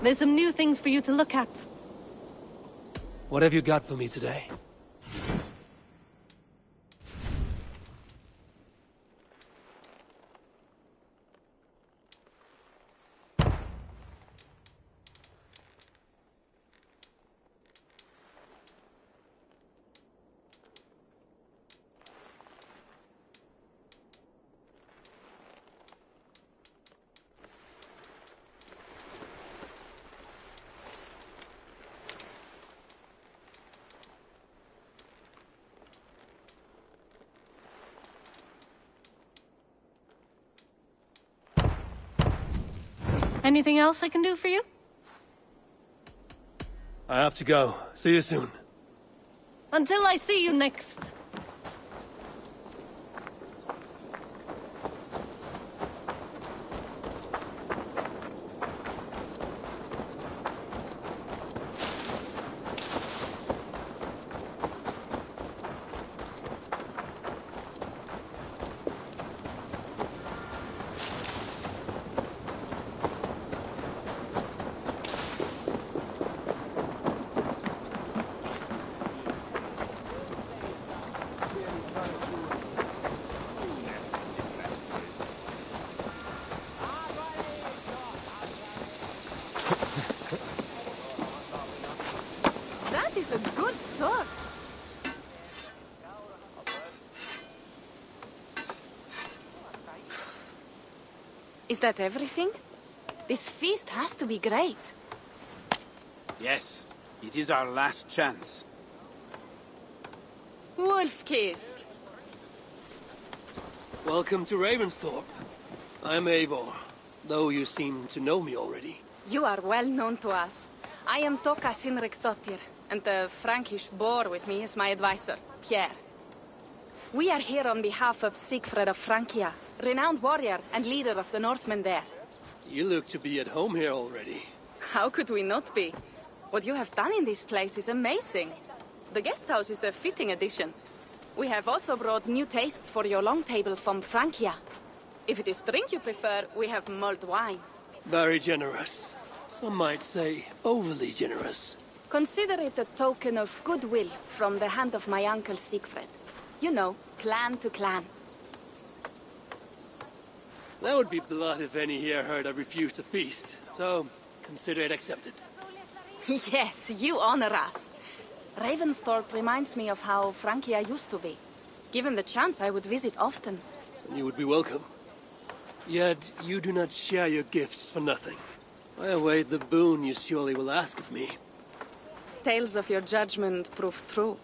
There's some new things for you to look at. What have you got for me today? Anything else I can do for you? I have to go. See you soon. Until I see you next. That is a good thought. Is that everything? This feast has to be great. Yes, it is our last chance. Wolf-kissed. Welcome to Ravensthorpe. I'm Eivor, though you seem to know me already. You are well known to us. I am Toka Sinriksdottir, and the Frankish boar with me is my advisor, Pierre. We are here on behalf of Siegfried of Francia, renowned warrior and leader of the Northmen there. You look to be at home here already. How could we not be? What you have done in this place is amazing. The guest house is a fitting addition. We have also brought new tastes for your long table from Francia. If it is drink you prefer, we have mulled wine. Very generous. Some might say overly generous. Consider it a token of goodwill from the hand of my uncle Siegfried. You know, clan to clan. That would be blood if any here heard I refused to feast. So, consider it accepted. Yes, you honor us. Ravensthorpe reminds me of how Francia used to be. Given the chance, I would visit often. And you would be welcome. Yet, you do not share your gifts for nothing. I await the boon you surely will ask of me. Tales of your judgment prove true.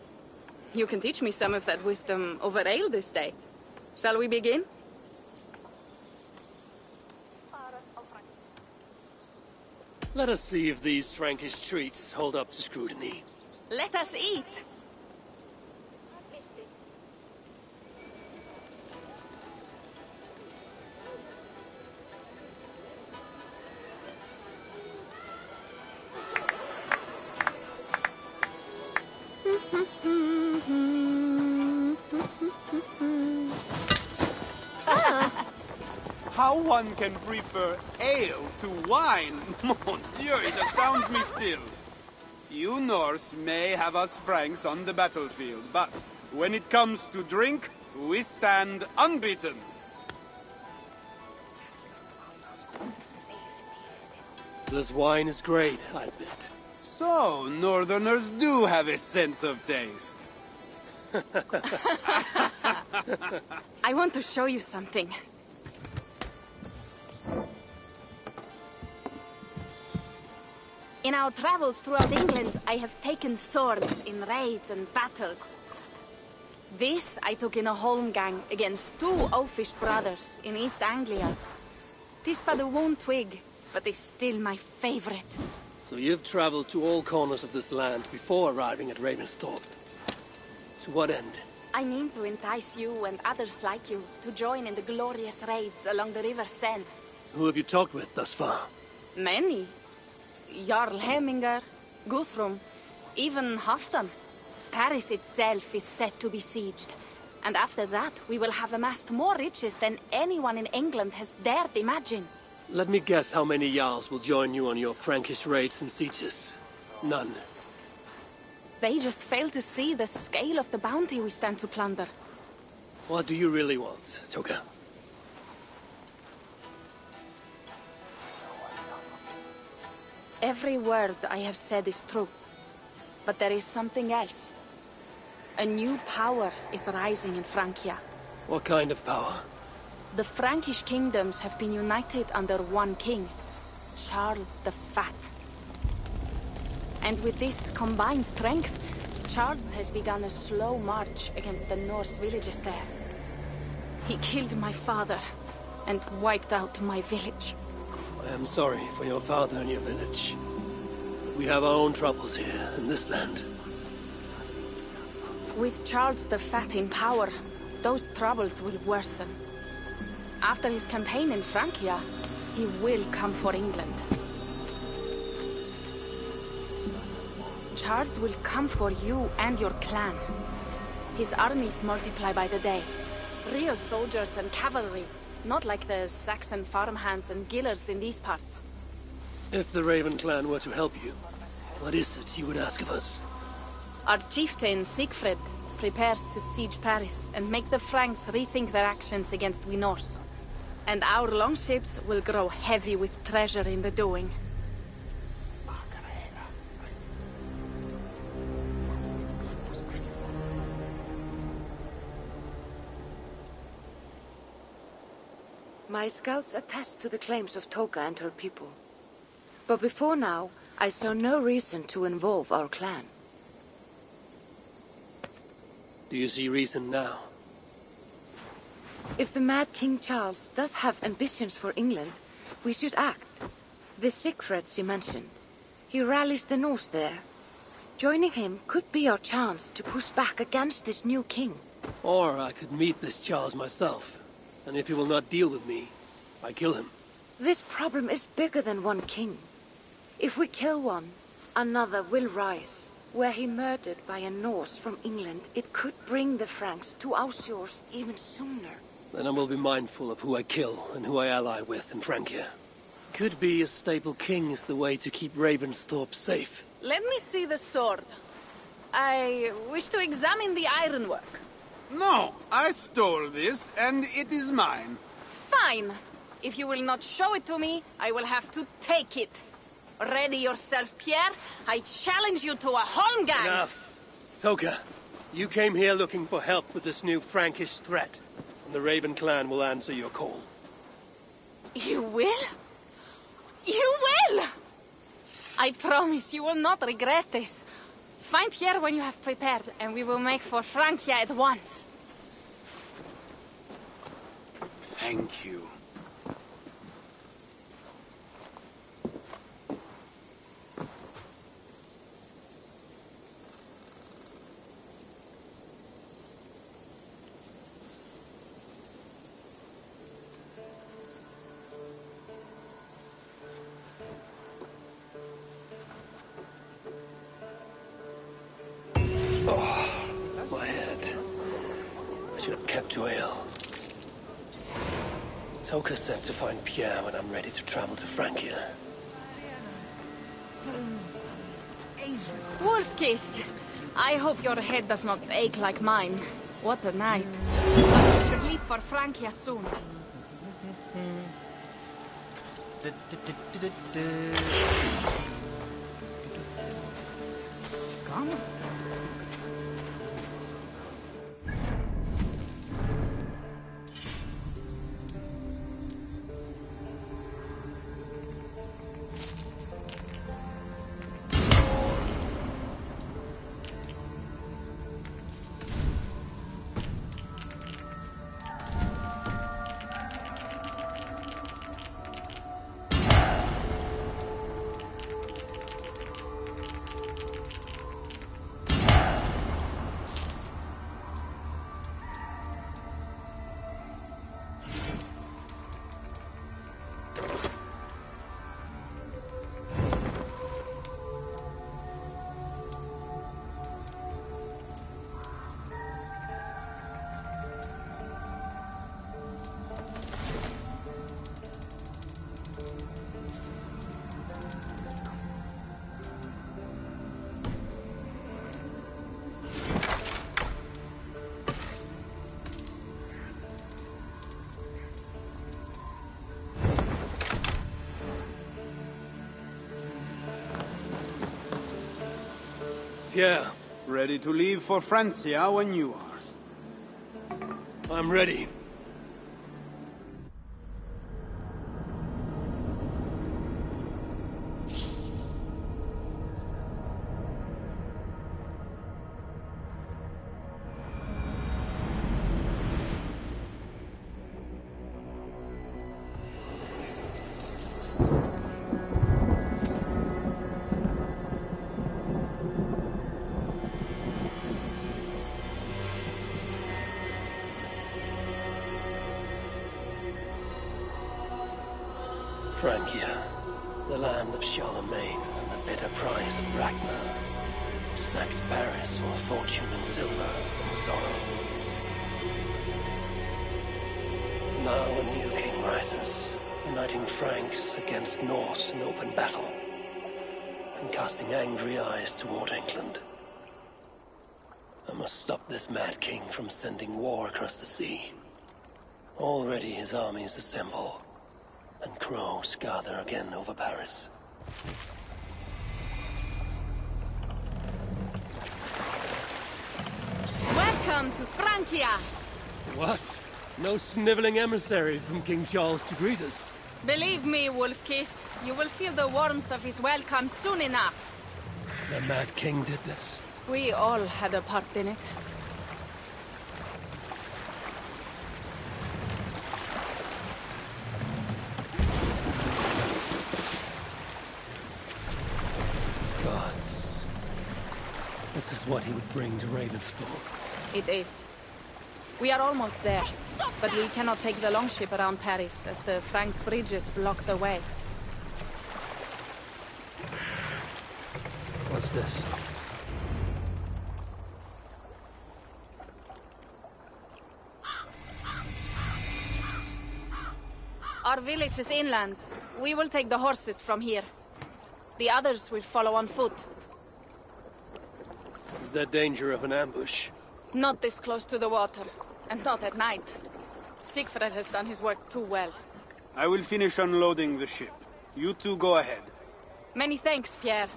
You can teach me some of that wisdom over ale this day. Shall we begin? Let us see if these Frankish treats hold up to scrutiny. Let us eat! How one can prefer ale to wine? Mon Dieu, it astounds me still. You Norse may have us Franks on the battlefield, but when it comes to drink, we stand unbeaten. This wine is great, I admit. So, Northerners do have a sense of taste. I want to show you something. In our travels throughout England, I have taken swords in raids and battles. This I took in a holmgang against two oafish brothers in East Anglia. 'Tis but a worn twig, but is still my favorite. So you've traveled to all corners of this land before arriving at Ravensthorpe. To what end? I mean to entice you and others like you to join in the glorious raids along the River Seine. Who have you talked with thus far? Many. Jarl Hemminger, Guthrum, even Halfdan. Paris itself is set to be besieged. And after that, we will have amassed more riches than anyone in England has dared imagine. Let me guess how many Jarls will join you on your Frankish raids and sieges. None. They just fail to see the scale of the bounty we stand to plunder. What do you really want, Toka? Every word I have said is true. But there is something else. A new power is rising in Francia. What kind of power? The Frankish kingdoms have been united under one king, Charles the Fat. And with this combined strength, Charles has begun a slow march against the Norse villages there. He killed my father and wiped out my village. I am sorry for your father and your village. But we have our own troubles here in this land. With Charles the Fat in power, those troubles will worsen. After his campaign in Francia, he will come for England. Charles will come for you and your clan. His armies multiply by the day. Real soldiers and cavalry, not like the Saxon farmhands and gillers in these parts. If the Raven clan were to help you, what is it you would ask of us? Our chieftain, Siegfried, prepares to siege Paris and make the Franks rethink their actions against we Norse. And our longships will grow heavy with treasure in the doing. My scouts attest to the claims of Toka and her people. But before now, I saw no reason to involve our clan. Do you see reason now? If the mad King Charles does have ambitions for England, we should act. The Siegfrieds you mentioned, he rallies the Norse there. Joining him could be our chance to push back against this new king. Or I could meet this Charles myself. And if he will not deal with me, I kill him. This problem is bigger than one king. If we kill one, another will rise. Were he murdered by a Norse from England, it could bring the Franks to our shores even sooner. Then I will be mindful of who I kill and who I ally with in Francia. Could be a stable king is the way to keep Ravensthorpe safe. Let me see the sword. I wish to examine the ironwork. No, I stole this, and it is mine. Fine. If you will not show it to me, I will have to take it. Ready yourself, Pierre. I challenge you to a holmgang. Enough. Toka, you came here looking for help with this new Frankish threat, and the Raven clan will answer your call. You will? You will! I promise you will not regret this. Find Pierre when you have prepared, and we will make for Francia at once. Thank you. My head. I should have kept to ale. Toka said to find Pierre when I'm ready to travel to Francia. Wolf-kissed. I hope your head does not ache like mine. What a night. But we should leave for Francia soon. It's gone. Pierre. Ready to leave for Francia when you are. I'm ready. Francia, the land of Charlemagne and the bitter prize of Ragnar, who sacked Paris for fortune and silver and sorrow. Now a new king rises, uniting Franks against Norse in open battle, and casting angry eyes toward England. I must stop this mad king from sending war across the sea. Already his armies assemble, and crows gather again over Paris. Welcome to Francia! What? No sniveling emissary from King Charles to greet us? Believe me, Wolf-Kissed, you will feel the warmth of his welcome soon enough. The Mad King did this. We all had a part in it. Gods. This is what he would bring to Ravenstorm. It is. We are almost there, but we cannot take the longship around Paris, as the Franks' bridges block the way. What's this? Our village is inland. We will take the horses from here. The others will follow on foot. Is there danger of an ambush? Not this close to the water, and not at night. Siegfried has done his work too well. I will finish unloading the ship. You two go ahead. Many thanks, Pierre.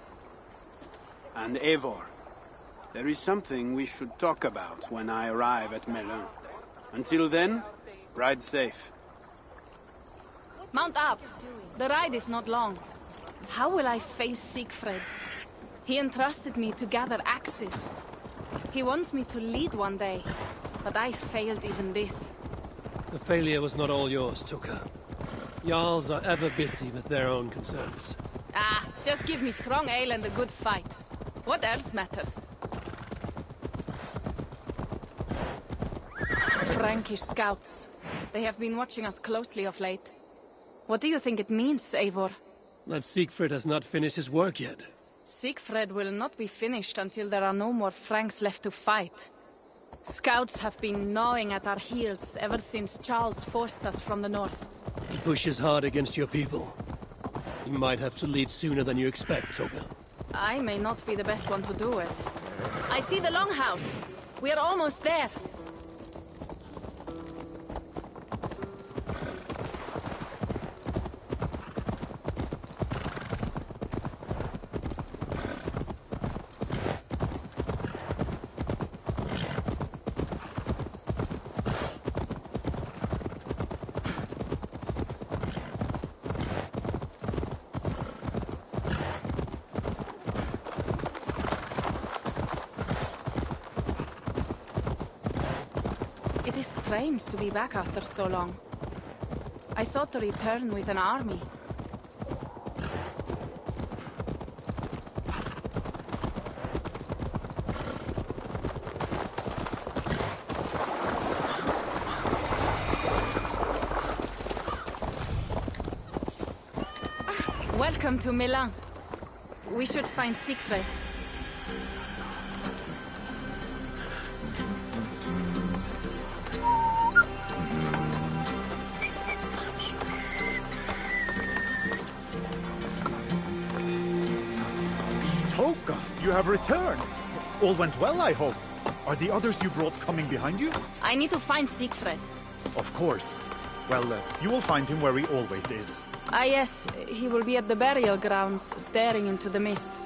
And Eivor, there is something we should talk about when I arrive at Melun. Until then, ride safe. Mount up. The ride is not long. How will I face Siegfried? He entrusted me to gather axes. He wants me to lead one day, but I failed even this. The failure was not all yours, Tuka. Jarls are ever busy with their own concerns. Ah, just give me strong ale and a good fight. What else matters? Frankish scouts. They have been watching us closely of late. What do you think it means, Eivor? That Siegfried has not finished his work yet. Siegfried will not be finished until there are no more Franks left to fight. Scouts have been gnawing at our heels ever since Charles forced us from the north. He pushes hard against your people. You might have to lead sooner than you expect, Toga. I may not be the best one to do it. I see the longhouse. We are almost there. It is strange to be back after so long. I thought to return with an army. Welcome to Milan. We should find Siegfried. You have returned. All went well, I hope. Are the others you brought coming behind you? I need to find Siegfried. Of course. Well, you will find him where he always is. Ah yes, he will be at the burial grounds, staring into the mist.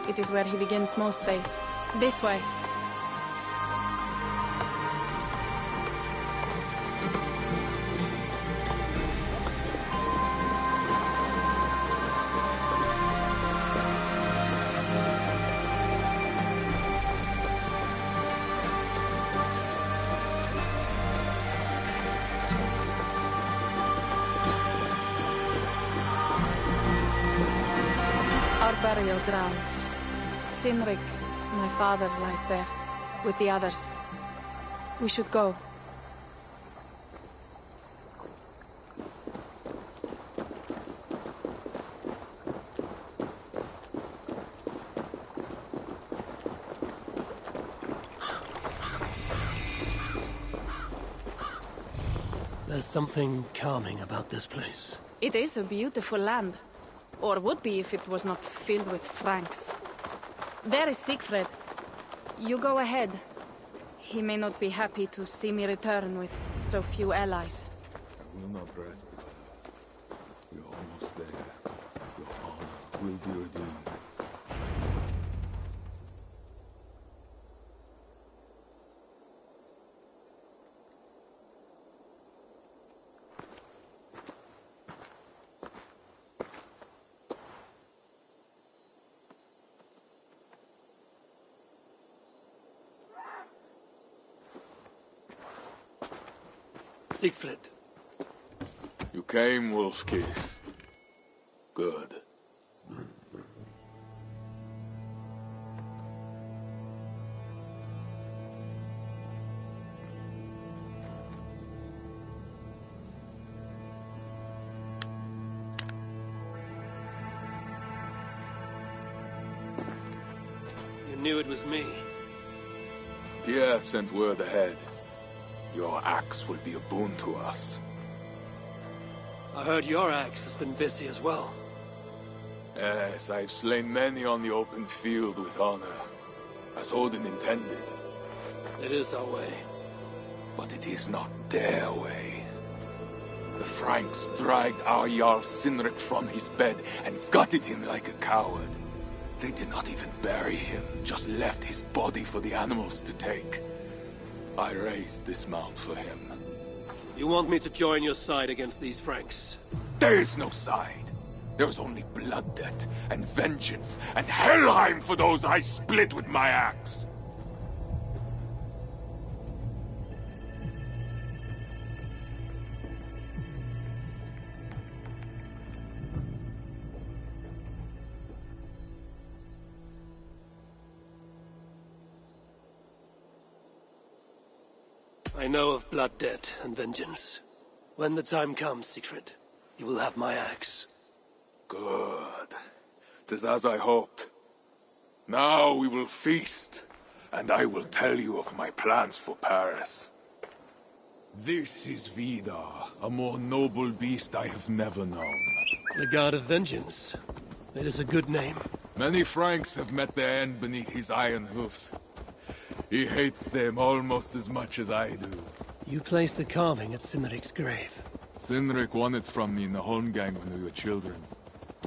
It is where he begins most days. This way. Our burial grounds. Cynric, my father, lies there, with the others. We should go. There's something calming about this place. It is a beautiful land. Or would be if it was not filled with Franks. There is Siegfried. You go ahead. He may not be happy to see me return with so few allies. I will not rest, brother. We're almost there. Your honor will be redeemed. Siegfried. You came, wolf-kissed. Good. You knew it was me. Pierre sent word ahead. Your axe will be a boon to us. I heard your axe has been busy as well. Yes, I've slain many on the open field with honor, as Odin intended. It is our way. But it is not their way. The Franks dragged our Jarl Cynric from his bed and gutted him like a coward. They did not even bury him, just left his body for the animals to take. I raised this mound for him. You want me to join your side against these Franks? There is no side. There is only blood debt and vengeance and Helheim for those I split with my axe. I know of blood debt and vengeance. When the time comes, Siegfried, you will have my axe. Good. 'Tis as I hoped. Now we will feast, and I will tell you of my plans for Paris. This is Vidar, a more noble beast I have never known. The God of Vengeance. It is a good name. Many Franks have met their end beneath his iron hoofs. He hates them almost as much as I do. You placed a carving at Cynric's grave. Cynric won it from me in the Holmgang when we were children.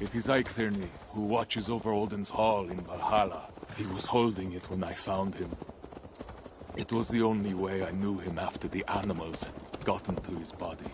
It is Eiktherni, who watches over Odin's hall in Valhalla. He was holding it when I found him. It was the only way I knew him after the animals had gotten to his body.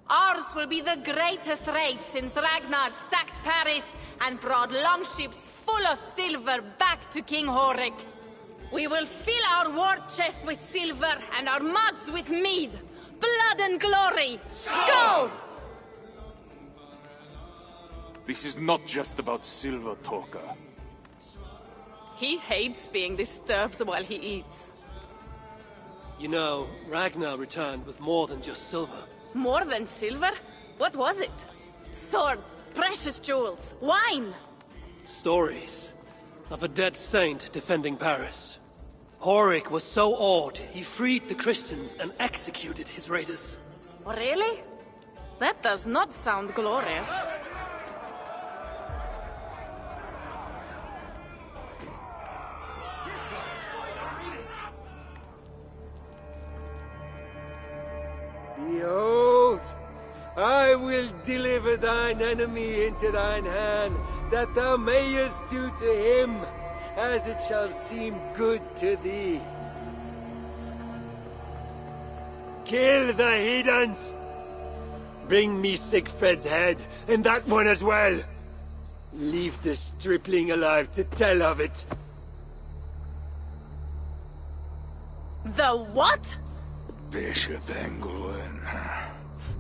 Ours will be the greatest raid since Ragnar sacked Paris and brought longships full of silver back to King Horik. We will fill our war chest with silver and our mugs with mead. Blood and glory! Skull! This is not just about silver, Toka. He hates being disturbed while he eats. You know, Ragnar returned with more than just silver. More than silver? What was it? Swords, precious jewels, wine! Stories of a dead saint defending Paris. Horik was so awed, he freed the Christians and executed his raiders. Really? That does not sound glorious. Behold, I will deliver thine enemy into thine hand, that thou mayest do to him as it shall seem good to thee. Kill the heathens! Bring me Siegfried's head, and that one as well. Leave the stripling alive to tell of it. The what? Bishop Engelwin.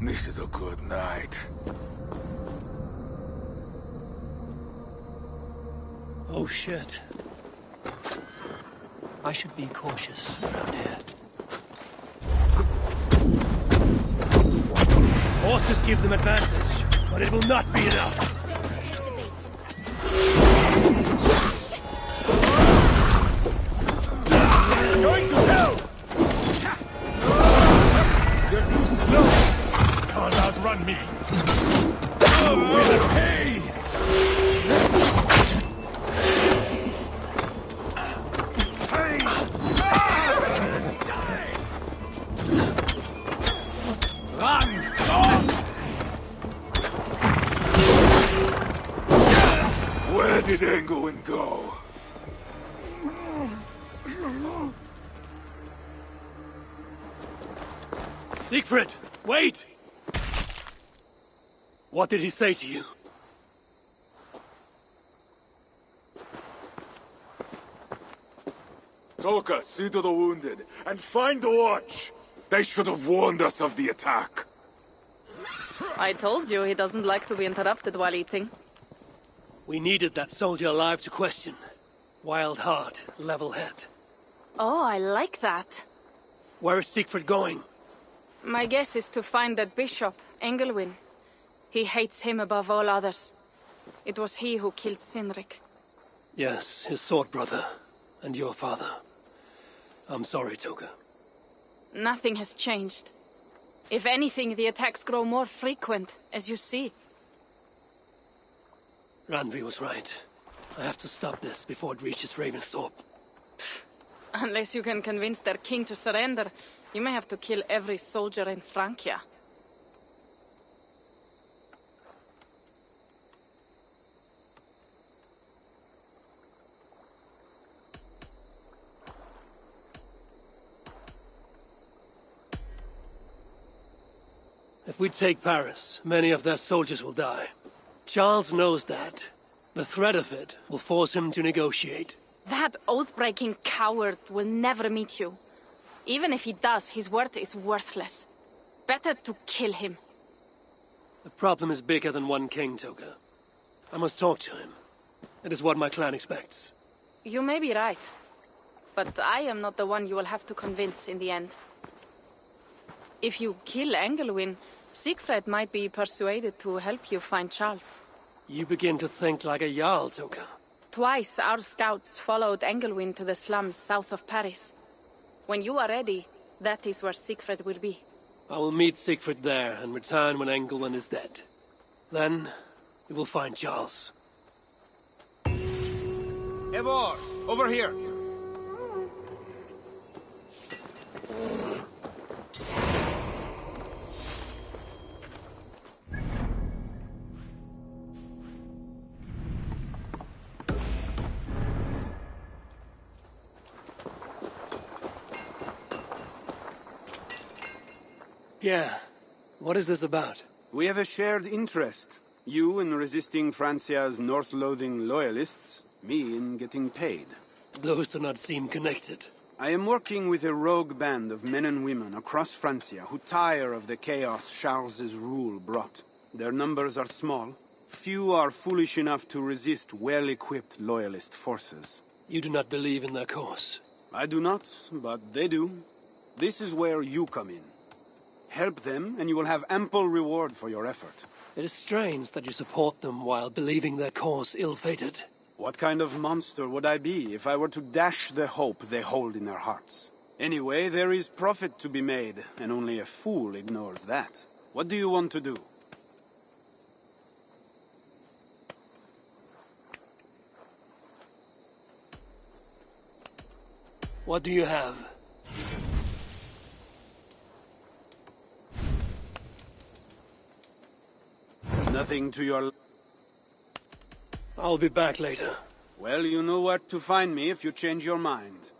This is a good night. Oh shit. I should be cautious around here. Horses give them advantage, but it will not be enough. Going to hell! You're too slow! Can't outrun me! Oh, will pay! Run! Where did Engelwin go? Siegfried, wait! What did he say to you? Toka, see to the wounded, and find the watch! They should have warned us of the attack. I told you he doesn't like to be interrupted while eating. We needed that soldier alive to question. Wild heart, level head. Oh, I like that. Where is Siegfried going? My guess is to find that bishop, Engelwin. He hates him above all others. It was he who killed Cynric. Yes, his sword brother. And your father. I'm sorry, Toka. Nothing has changed. If anything, the attacks grow more frequent, as you see. Randvi was right. I have to stop this before it reaches Ravensthorpe. Unless you can convince their king to surrender, you may have to kill every soldier in Francia. If we take Paris, many of their soldiers will die. Charles knows that. The threat of it will force him to negotiate. That oath-breaking coward will never meet you. Even if he does, his word is worthless. Better to kill him. The problem is bigger than one king, Toka. I must talk to him. It is what my clan expects. You may be right. But I am not the one you will have to convince in the end. If you kill Engelwin, Siegfried might be persuaded to help you find Charles. You begin to think like a Jarl, Toka. Twice our scouts followed Engelwin to the slums south of Paris. When you are ready, that is where Siegfried will be. I will meet Siegfried there and return when Engelwin is dead. Then, we will find Charles. Eivor, over here. Yeah. What is this about? We have a shared interest. You in resisting Francia's Norse-loathing loyalists, me in getting paid. Those do not seem connected. I am working with a rogue band of men and women across Francia who tire of the chaos Charles's rule brought. Their numbers are small, Few are foolish enough to resist well-equipped loyalist forces. You do not believe in their cause. I do not, but they do. This is where you come in. Help them, and you will have ample reward for your effort. It is strange that you support them while believing their cause ill-fated. What kind of monster would I be if I were to dash the hope they hold in their hearts? Anyway, there is profit to be made, and only a fool ignores that. What do you want to do? What do you have? Nothing to your... I'll be back later. Well, you know where to find me if you change your mind.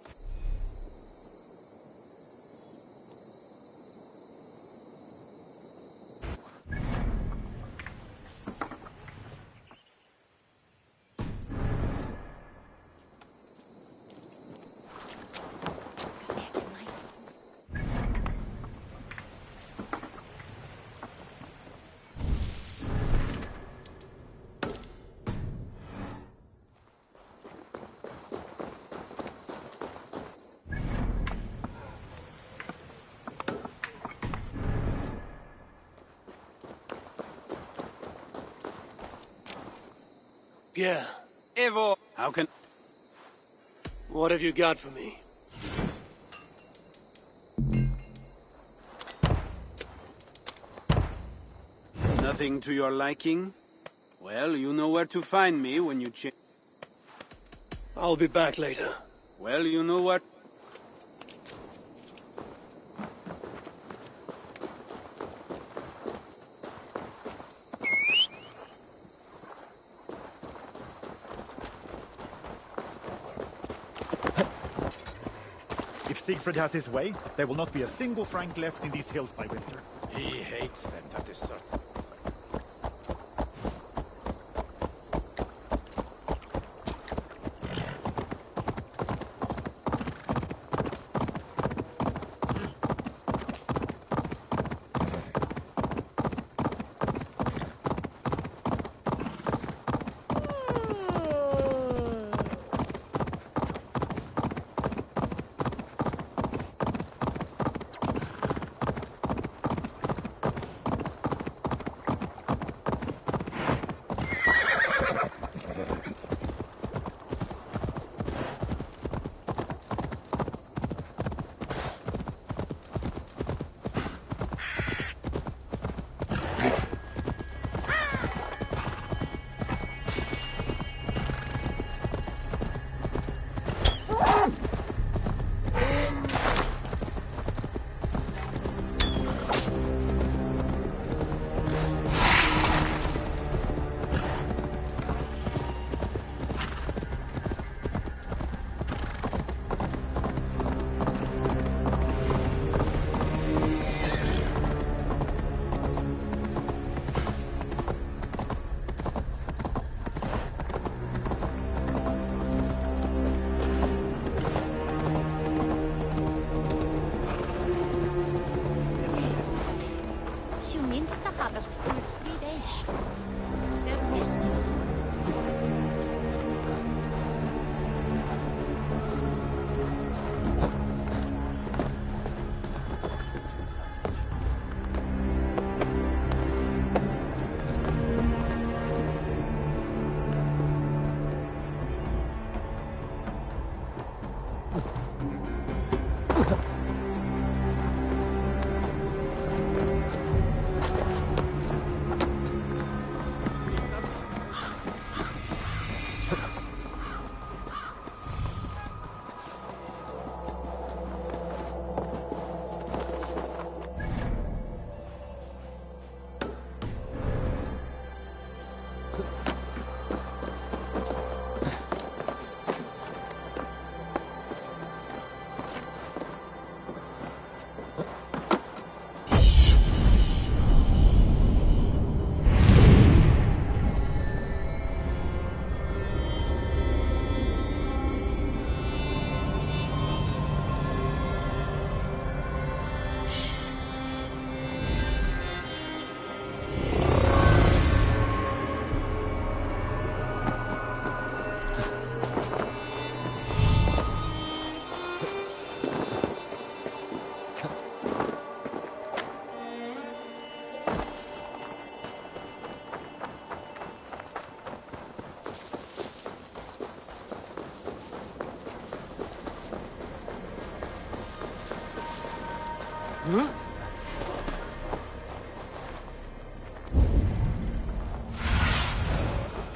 Pierre, Evo! How can... what have you got for me? Nothing to your liking? Well, you know where to find me when you change... I'll be back later. Well, you know what... If Siegfried has his way, there will not be a single Frank left in these hills by winter. He hates them, that is certain.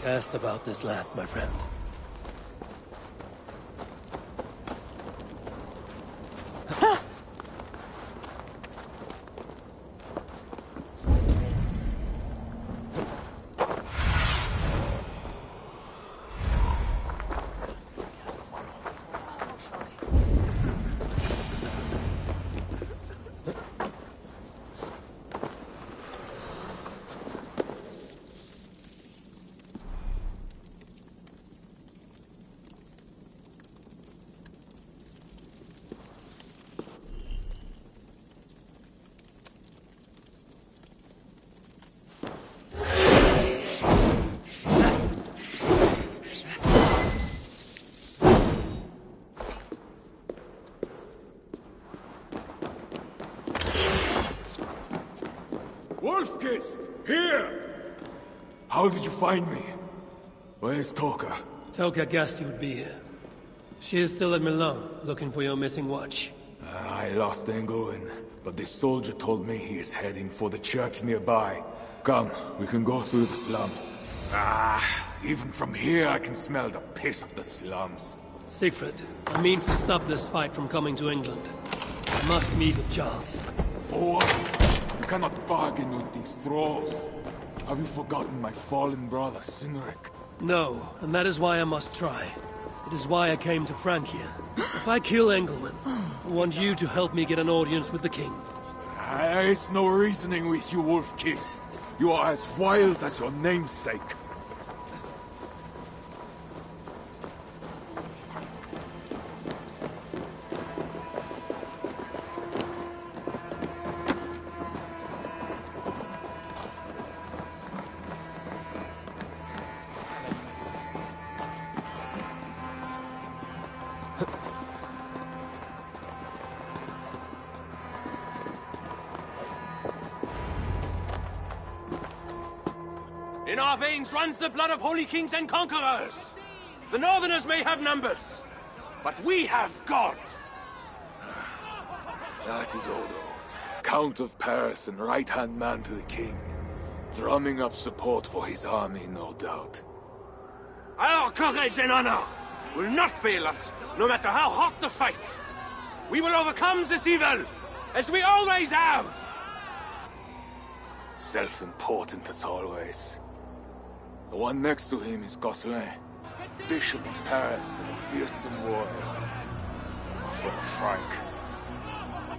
Cast about this land, my friend. Here! How did you find me? Where's Toka? Toka guessed you would be here. She is still at Milan, looking for your missing watch. I lost Englewood, but this soldier told me he is heading for the church nearby. Come, we can go through the slums. Even from here I can smell the piss of the slums. Siegfried, I mean to stop this fight from coming to England. I must meet with Charles. For what? You cannot bargain with these thralls. Have you forgotten my fallen brother, Cynric? No, and that is why I must try. It is why I came to Francia. If I kill Engelman, I want you to help me get an audience with the king. There is no reasoning with you, Wolf-Kissed. You are as wild as your namesake. In our veins runs the blood of holy kings and conquerors. The Northerners may have numbers, but we have God. That is Odo, Count of Paris and right-hand man to the king. Drumming up support for his army, no doubt. Our courage and honor will not fail us, no matter how hot the fight. We will overcome this evil, as we always have. Self-important as always. The one next to him is Gosselin, Bishop of Paris and a fearsome warrior. For Frank.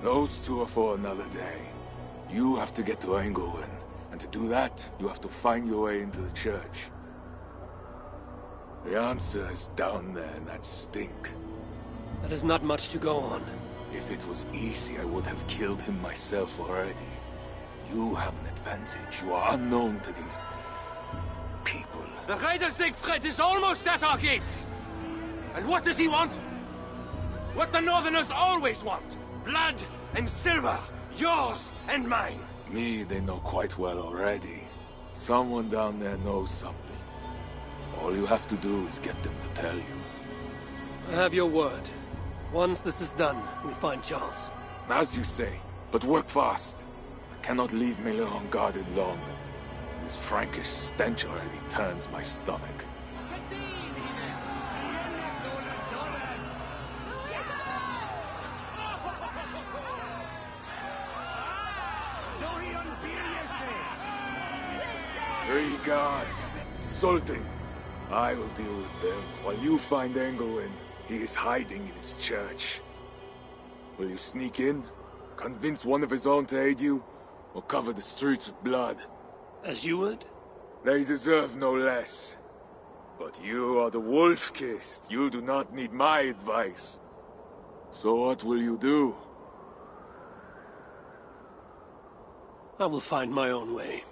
Those two are for another day. You have to get to Engelwin, and to do that, you have to find your way into the church. The answer is down there in that stink. That is not much to go on. If it was easy, I would have killed him myself already. You have an advantage. You are unknown to these people. The Raider Siegfried is almost at our gates. And what does he want? What the Northerners always want. Blood and silver. Yours and mine. Me, they know quite well already. Someone down there knows something. All you have to do is get them to tell you. I have your word. Once this is done, we find Charles. As you say, but work fast. I cannot leave Milan unguarded long. This Frankish stench already turns my stomach. Three guards. Insulting. I will deal with them, while you find Engelwin. He is hiding in his church. Will you sneak in? Convince one of his own to aid you? Or cover the streets with blood? As you would? They deserve no less. But you are the Wolf-Kissed. You do not need my advice. So what will you do? I will find my own way.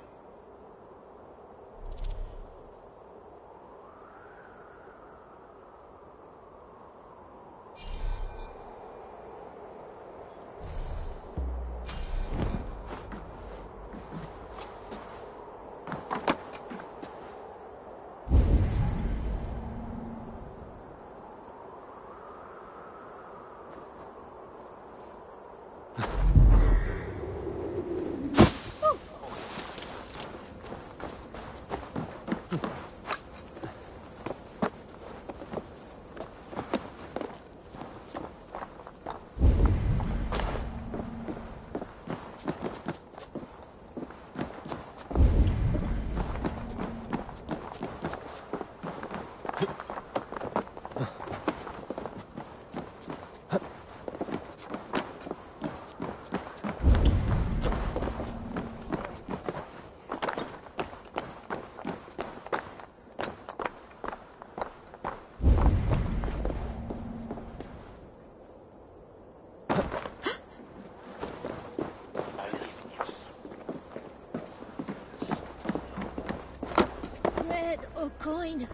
Coin.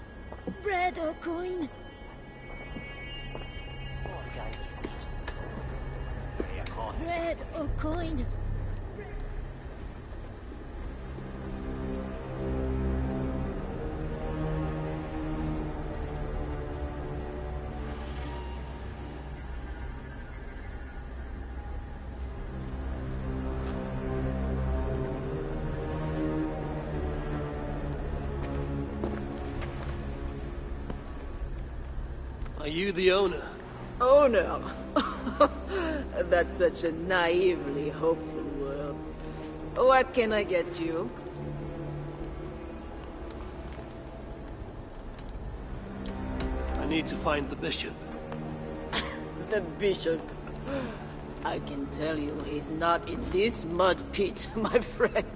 Bread or coin. Bread or coin. Are you the owner? Owner? That's such a naively hopeful word. What can I get you? I need to find the bishop. The bishop? I can tell you he's not in this mud pit, my friend.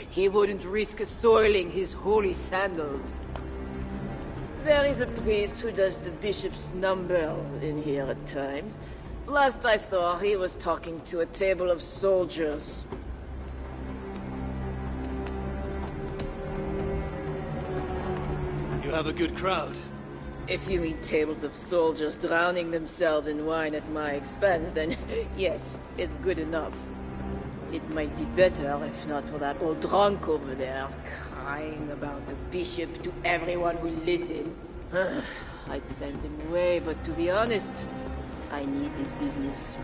He wouldn't risk soiling his holy sandals. There is a priest who does the bishop's numbers in here at times. Last I saw, he was talking to a table of soldiers. You have a good crowd. If you mean tables of soldiers drowning themselves in wine at my expense, then yes, it's good enough. It might be better if not for that old drunk over there, crying about the bishop to everyone who listen. I'd send him away, but to be honest, I need his business.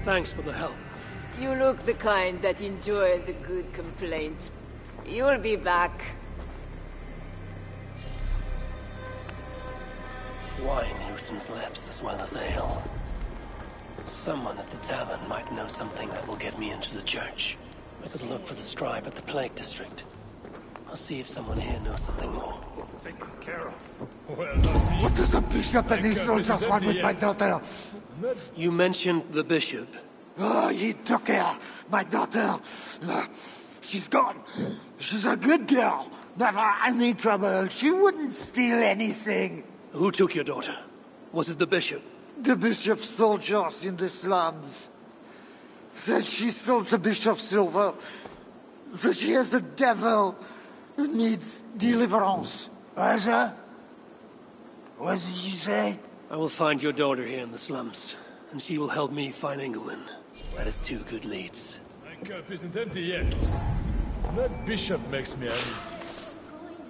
Thanks for the help. You look the kind that enjoys a good complaint. You'll be back. Wine loosens lips as well as ale. Someone at the tavern might know something that will get me into the church. I could look for the scribe at the plague district. I'll see if someone here knows something more. Taken care of. Well, what does the bishop and his soldiers want with my daughter? You mentioned the bishop. Oh, he took her, my daughter. She's gone. She's a good girl. Never any trouble. She wouldn't steal anything. Who took your daughter? Was it the bishop? The bishop's soldiers in the slums. Said she stole the bishop's silver. Said she has the devil who needs deliverance. What did you say? I will find your daughter here in the slums, and she will help me find England. That is two good leads. My cup isn't empty yet. That bishop makes me uneasy.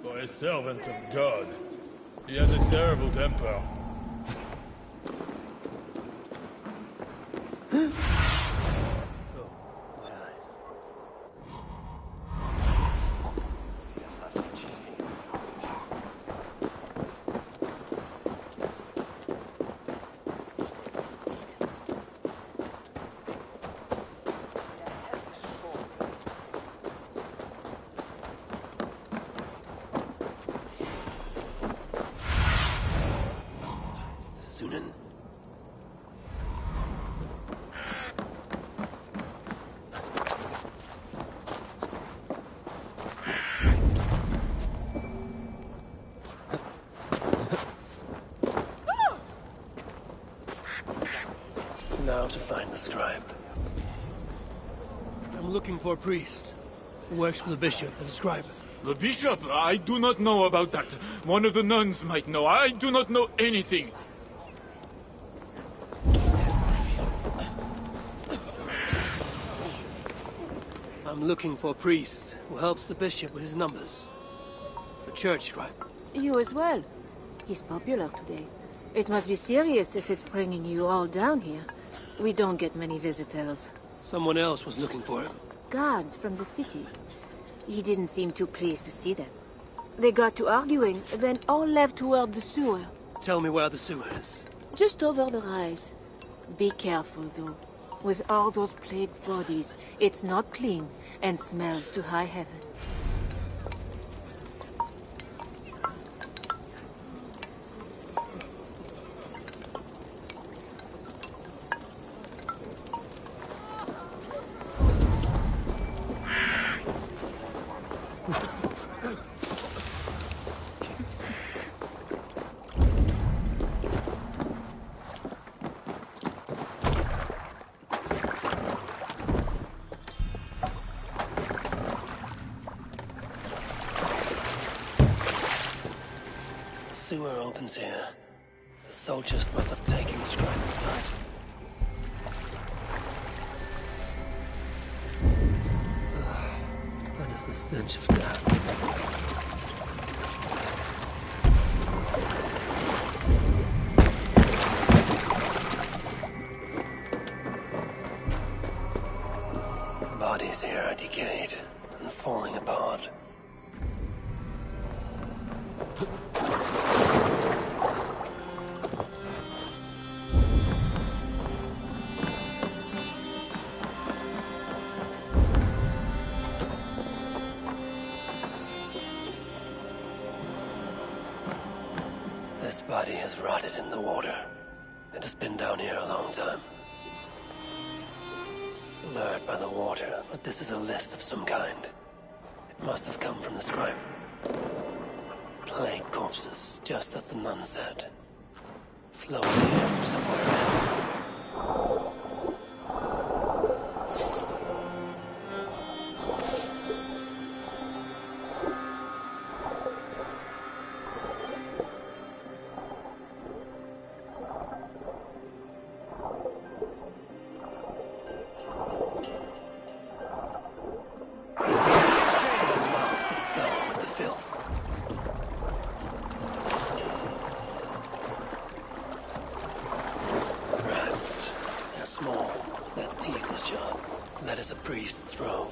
For a servant of God, he has a terrible temper. Now to find the scribe. I'm looking for a priest. He works for the bishop as a scribe. The bishop? I do not know about that. One of the nuns might know. I do not know anything. I'm looking for a priest who helps the bishop with his numbers. A church scribe. You as well. He's popular today. It must be serious if it's bringing you all down here. We don't get many visitors. Someone else was looking for him. Guards from the city. He didn't seem too pleased to see them. They got to arguing, then all left toward the sewer. Tell me where the sewer is. Just over the rise. Be careful, though. With all those plagued bodies, it's not clean and smells to high heaven. Sewer opens here. The soldiers must have taken the scribe inside. That is the stench of death. The bodies here are decayed and falling apart. This body has rotted in the water. It has been down here a long time. Blurred by the water, but this is a list of some kind. It must have come from the scribe. Plague corpses, just as the nun said. Flowing here from somewhere in. That is a priest's robe.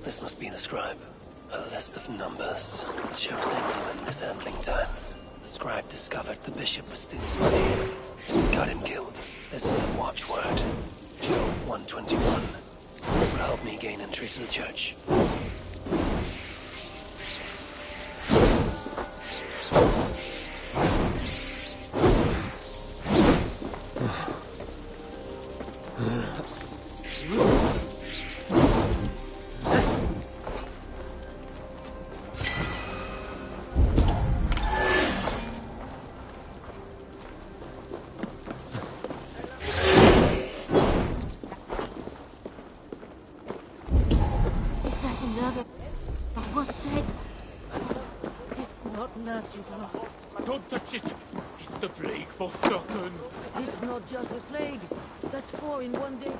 This must be the scribe. A list of numbers. It shows England mishandling tithes. The scribe discovered the bishop was stealing money. Got him killed. This is a watchword. Job 121. It will help me gain entry to the church. Don't touch it! It's the plague for certain! It's not just a plague. That's 4 in one day.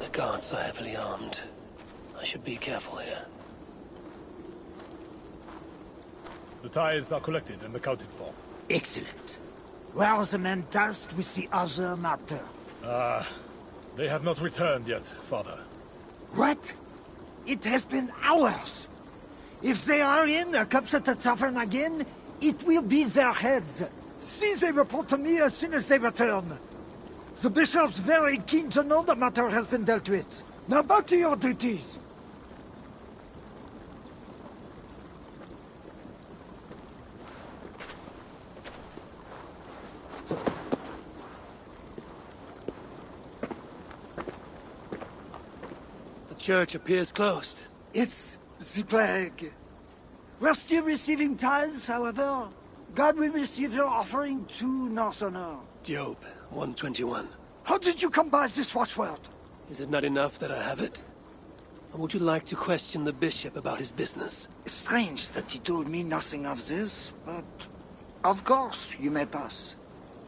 The guards are heavily armed. I should be careful here. The tithes are collected and accounted for. Excellent. Where are the men tasked with the other matter? They have not returned yet, Father. What? It has been hours. If they are in the cups at the tavern again, it will be their heads. See they report to me as soon as they return. The bishop's very keen to know the matter has been dealt with. Now back to your duties. The church appears closed. It's the plague. We're still receiving tithes, however. God will receive your offering too, Northerner. Job 121. How did you come by this watchword? Is it not enough that I have it? Or would you like to question the bishop about his business? Strange that he told me nothing of this, but of course you may pass.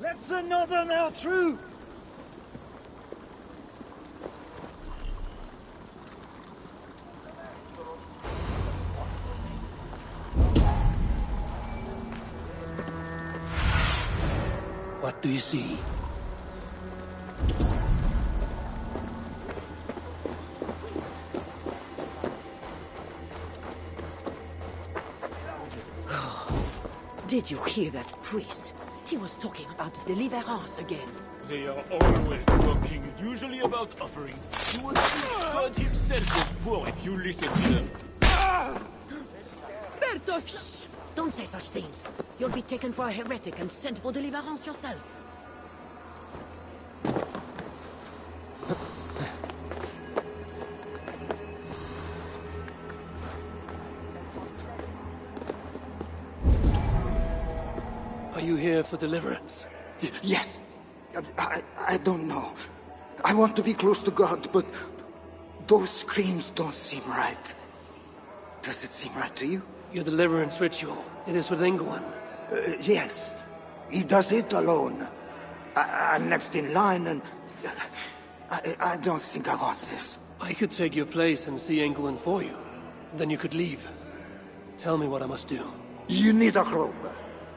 Let the Northerner through! What do you see? Did you hear that priest? He was talking about deliverance again. They are always talking, usually about offerings. You would think God himself was poor if you listen to them. Bertos! Don't say such things. You'll be taken for a heretic and sent for deliverance yourself. Are you here for deliverance? Yes. I don't know. I want to be close to God, but those screams don't seem right. Does it seem right to you? Your deliverance ritual. It is with England. Yes. He does it alone. I'm next in line, and I don't think I want this. I could take your place and see England for you. Then you could leave. Tell me what I must do. You need a robe.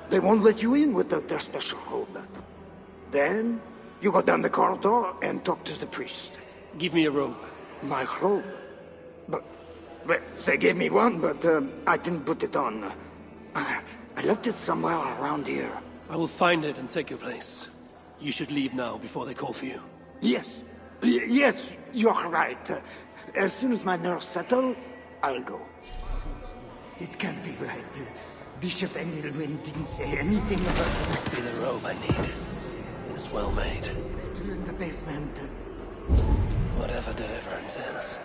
They won't let you in without their special robe. Then, you go down the corridor and talk to the priest. Give me a robe. My robe? But they gave me one, but I didn't put it on. I left it somewhere around here. I will find it and take your place. You should leave now before they call for you. Yes. Yes, you're right. As soon as my nerves settle, I'll go. It can't be right. Bishop Engelwin didn't say anything about this. Must be the robe I need. It is well made. In the basement. Whatever deliverance is.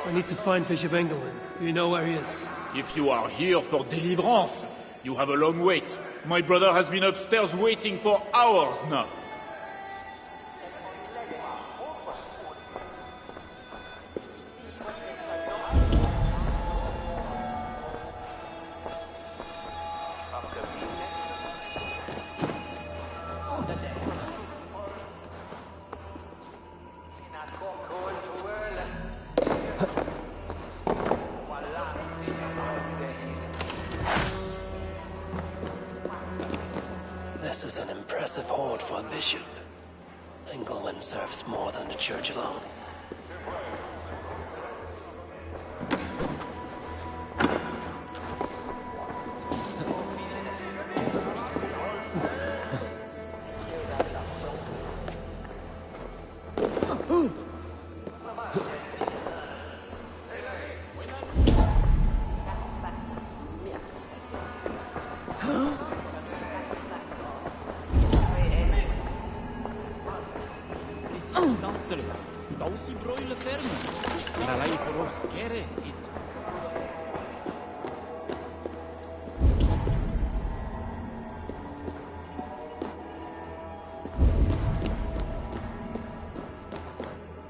I need to find Bishop Engelwin. Do you know where he is? If you are here for deliverance, you have a long wait. My brother has been upstairs waiting for hours now. This is an impressive hoard for a bishop. Engelwin serves more than the church alone.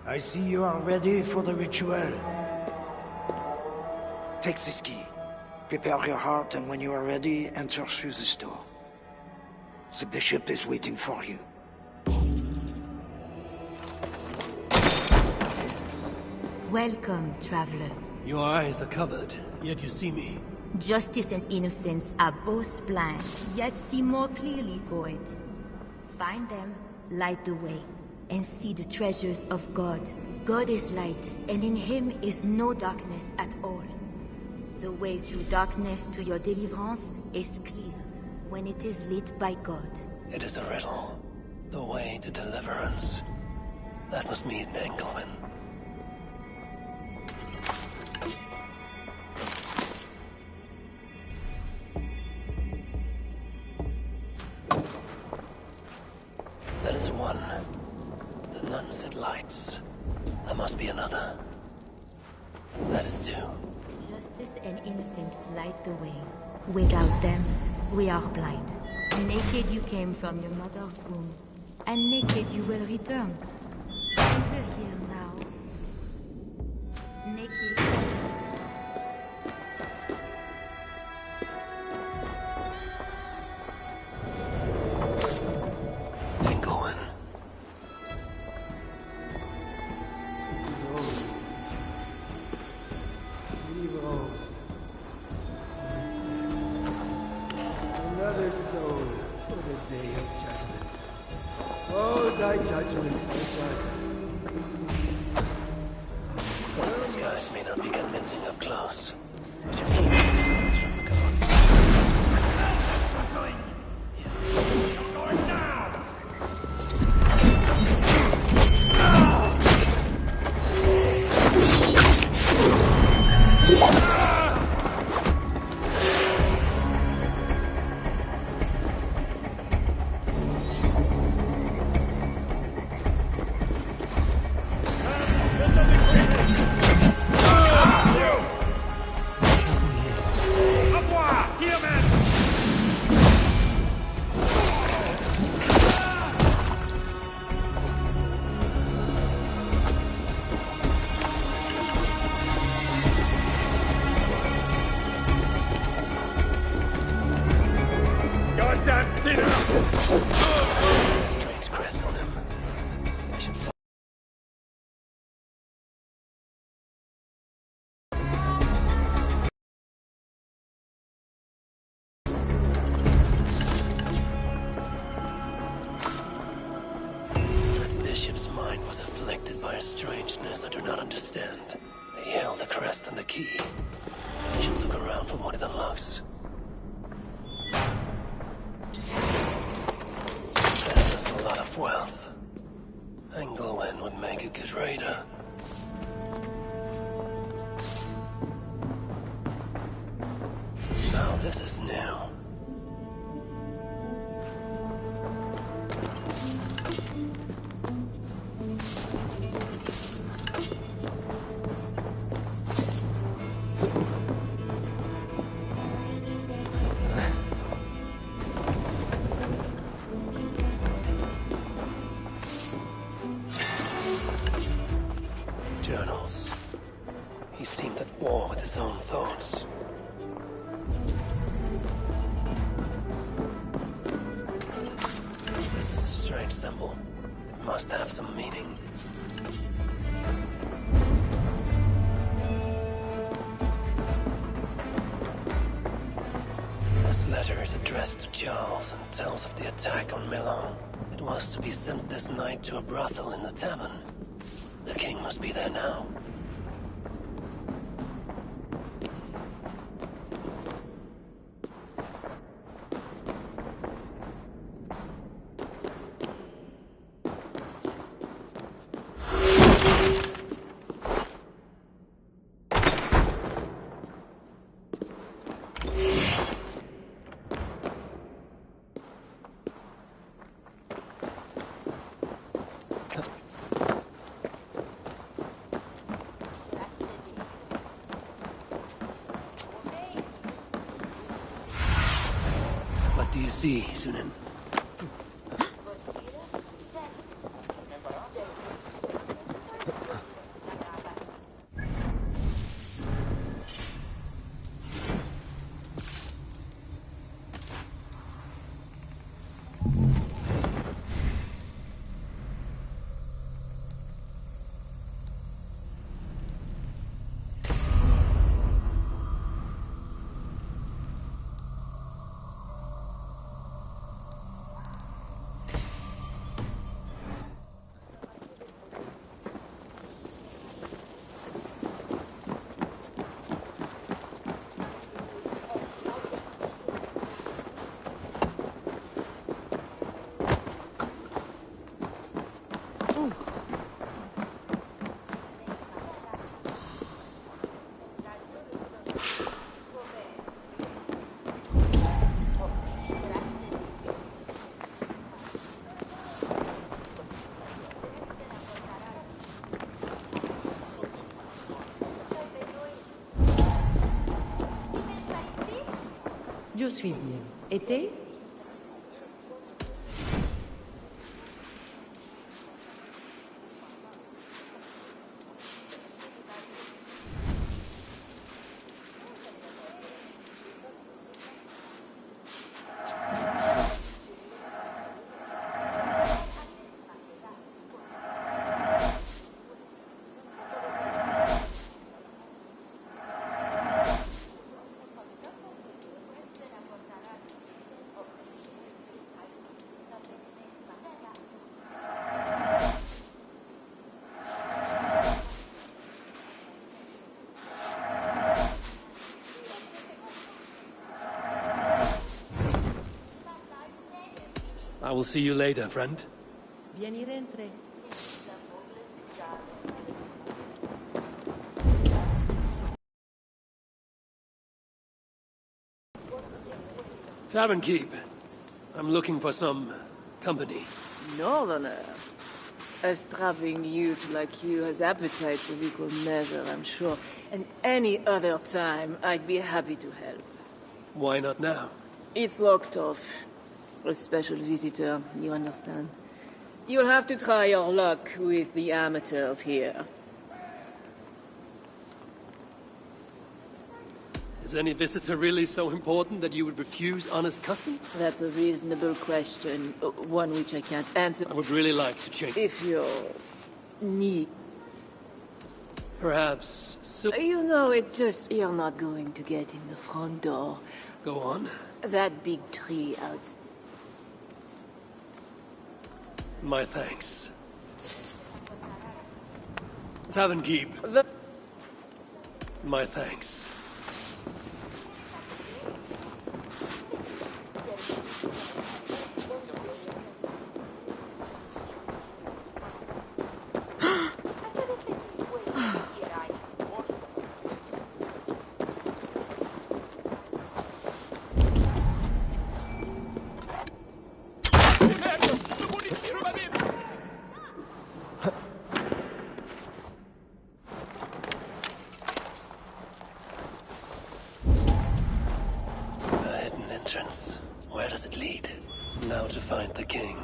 I see you are ready for the ritual. Take this key. Prepare your heart, and when you are ready, enter through this door. The bishop is waiting for you. Welcome, traveler. Your eyes are covered, yet you see me. Justice and innocence are both blind, yet see more clearly for it. Find them, light the way, and see the treasures of God. God is light, and in him is no darkness at all. The way through darkness to your deliverance is clear when it is lit by God. It is a riddle. The way to deliverance. That must meet Engelwin. one said lights. There must be another. That is two. Justice and innocence light the way. Without them, we are blind. Naked you came from your mother's womb, and naked you will return. Enter here now. Naked. Engelwin. Another soul for the day of judgment. Oh, thy judgments are just. This disguise may not be convincing up close. We should keep distance from the gods. Strange crest on him. I should find. That bishop's mind was afflicted by a strangeness I do not understand. He held the crest and the key. I should look around for what it unlocks. This is a lot of wealth. Engelwin would make a good raider. Now this is new. Journals. He seemed at war with his own thoughts. This is a strange symbol. It must have some meaning. This letter is addressed to Charles and tells of the attack on Milan. It was to be sent this night to a brothel in the Tavern. The king must be there now. What do you see, Sunan? Je suis bien. Été? I will see you later, friend. Bien y rentre. Tavern keep. I'm looking for some company. Northerner. A strapping youth like you has appetites of equal measure, I'm sure. And any other time, I'd be happy to help. Why not now? It's locked off. A special visitor, you understand. You'll have to try your luck with the amateurs here. Is any visitor really so important that you would refuse honest custom? That's a reasonable question. One which I can't answer. I would really like to change. If you're... need... Perhaps... You know, it just... You're not going to get in the front door. Go on. That big tree outside. My thanks. Tavern keep. My thanks. Where does it lead? Now to find the king.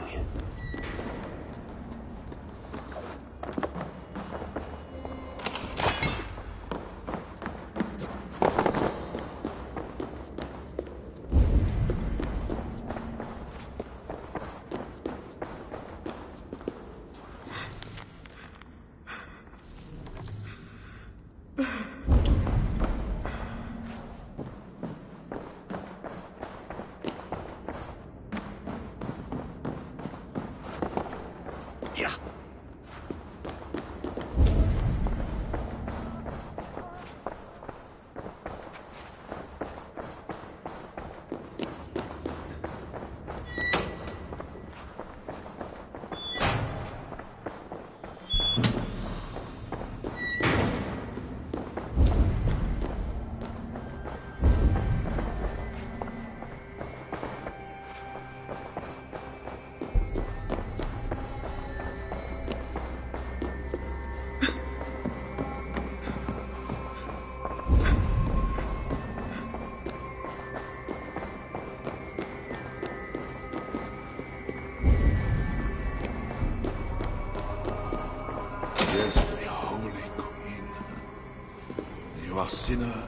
Sinner,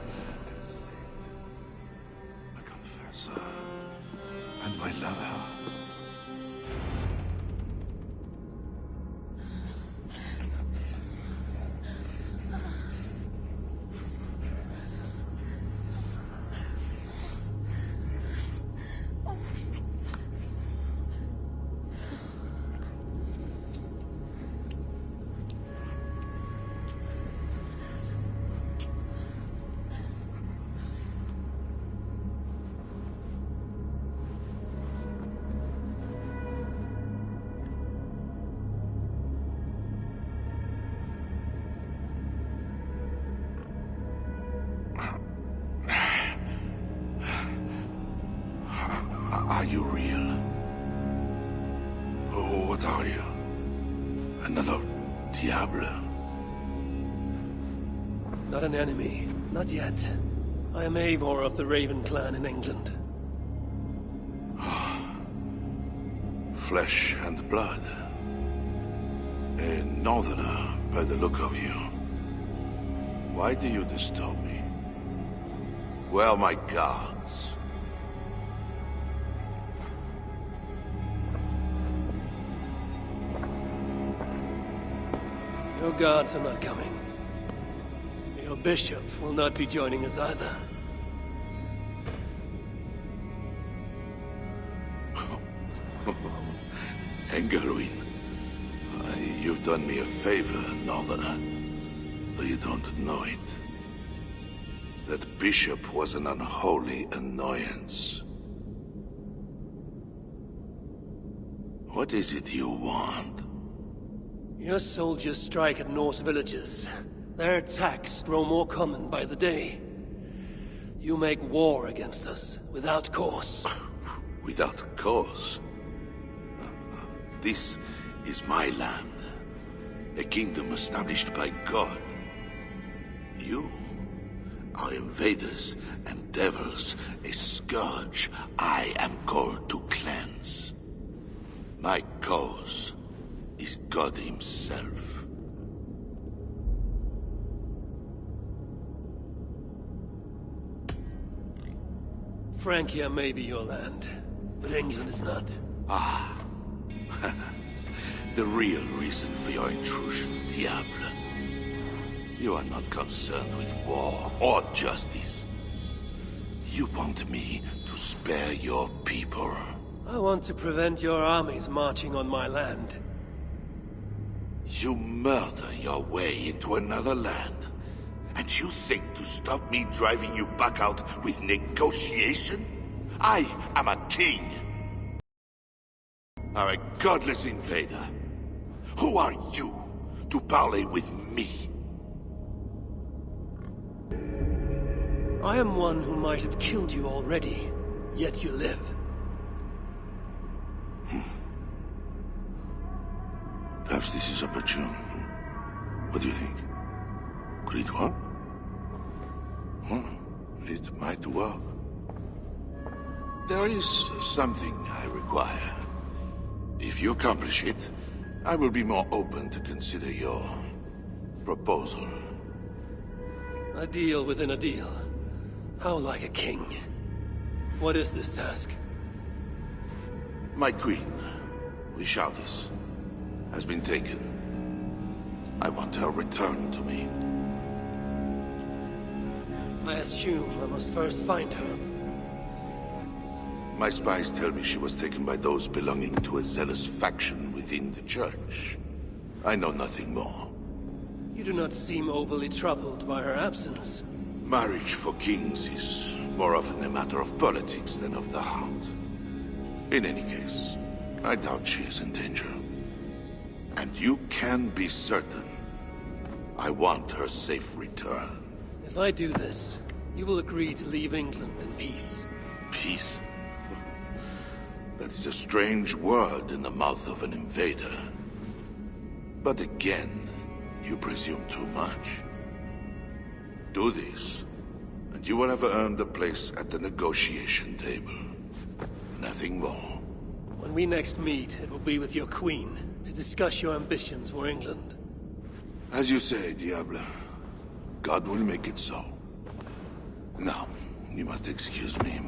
a confessor, and my lover. Are you real? Oh, what are you? Another Diablo? Not an enemy. Not yet. I am Eivor of the Raven clan in England. flesh and blood. A northerner, by the look of you. Why do you disturb me? Where are my guards? Your guards are not coming. Your bishop will not be joining us either. Engelwin, you've done me a favor, northerner, though you don't know it. That bishop was an unholy annoyance. What is it you want? Your soldiers strike at Norse villages. Their attacks grow more common by the day. You make war against us, without cause. Without cause? This is my land. A kingdom established by God. You are invaders and devils, a scourge I am called to cleanse. My cause is God himself. Francia may be your land, but England is not. Ah. The real reason for your intrusion, Diable. You are not concerned with war or justice. You want me to spare your people. I want to prevent your armies marching on my land. You murder your way into another land, and you think to stop me driving you back out with negotiation? I am a king. Are a godless invader. Who are you to parley with me? I am one who might have killed you already, yet you live. Perhaps this is opportune. What do you think? Could it work? It might work. There is something I require. If you accomplish it, I will be more open to consider your proposal. A deal within a deal. How like a king. What is this task? My queen, Richardis, has been taken. I want her returned to me. I assume I must first find her. My spies tell me she was taken by those belonging to a zealous faction within the church. I know nothing more. You do not seem overly troubled by her absence. Marriage for kings is more often a matter of politics than of the heart. In any case, I doubt she is in danger. And you can be certain I want her safe return. If I do this, you will agree to leave England in peace. Peace? That is a strange word in the mouth of an invader. But again, you presume too much. Do this, and you will have earned a place at the negotiation table. Nothing more. When we next meet, it will be with your queen, to discuss your ambitions for England. As you say, Diable. God will make it so. Now, you must excuse me.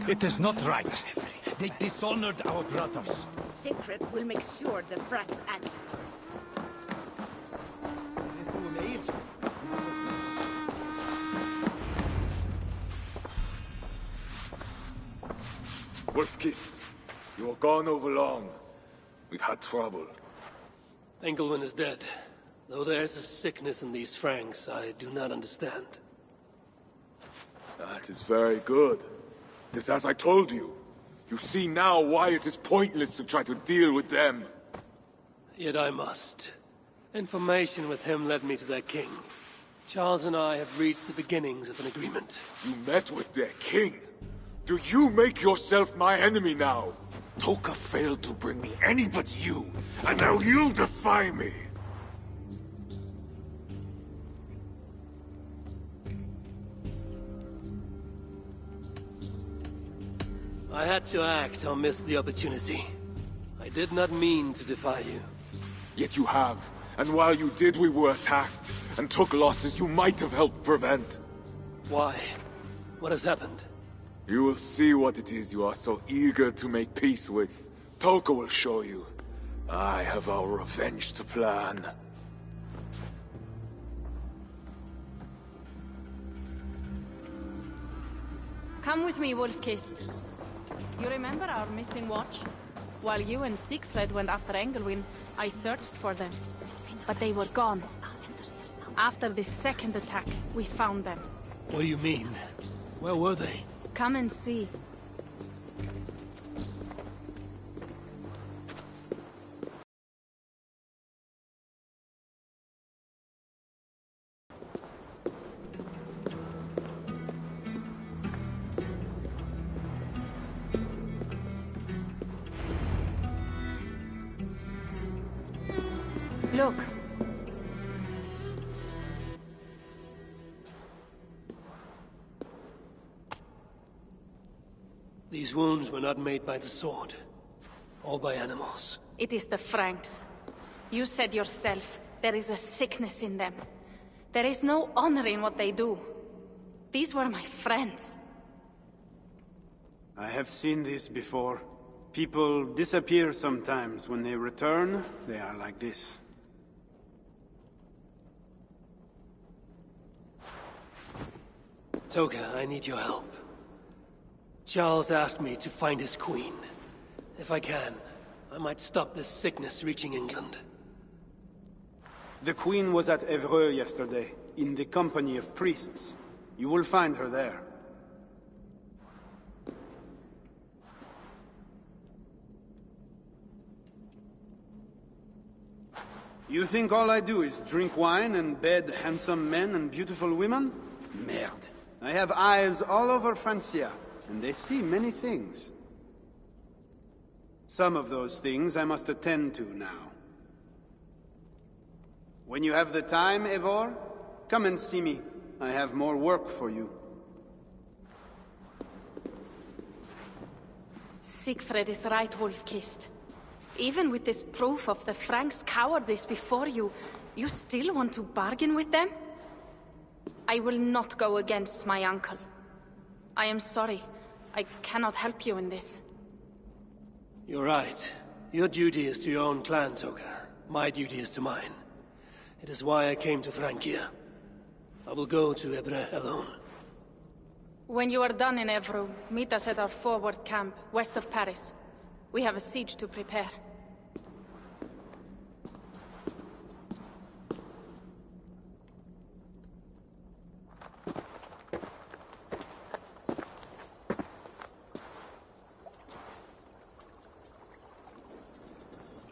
It is not right. They dishonored our brothers. Siegfried will make sure the Franks answer. Wolf-Kissed, you were gone over long. We've had trouble. Engelwin is dead. Though there's a sickness in these Franks I do not understand. That is very good. It is as I told you. You see now why it is pointless to try to deal with them. Yet I must. Information with him led me to their king. Charles and I have reached the beginnings of an agreement. You met with their king? Do you make yourself my enemy now? Toka failed to bring me any but you, and now you'll defy me! I had to act or miss the opportunity. I did not mean to defy you. Yet you have, and while you did we were attacked, and took losses you might have helped prevent. Why? What has happened? You will see what it is you are so eager to make peace with. Toka will show you. I have our revenge to plan. Come with me, Wolf-Kissed. You remember our missing watch? While you and Siegfried went after Engelwin, I searched for them. But they were gone. After this second attack, we found them. What do you mean? Where were they? Come and see. Look. These wounds were not made by the sword, or by animals. It is the Franks. You said yourself, there is a sickness in them. There is no honor in what they do. These were my friends. I have seen this before. People disappear sometimes. When they return, they are like this. Toka, I need your help. Charles asked me to find his queen. If I can, I might stop this sickness reaching England. The queen was at Evreux yesterday, in the company of priests. You will find her there. You think all I do is drink wine and bed handsome men and beautiful women? Merde. I have eyes all over Francia, and they see many things. Some of those things I must attend to now. When you have the time, Eivor, come and see me. I have more work for you. Siegfried is right, Wolf-Kissed. Even with this proof of the Franks' cowardice before you, you still want to bargain with them? I will not go against my uncle. I am sorry. I cannot help you in this. You're right. Your duty is to your own clan, Toka. My duty is to mine. It is why I came to Francia. I will go to Evreux alone. When you are done in Evreux, meet us at our forward camp, west of Paris. We have a siege to prepare.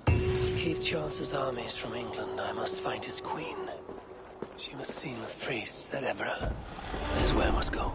To keep Charles's armies from England, I must find his queen. She was seen with priests at Evreux. That is where I must go.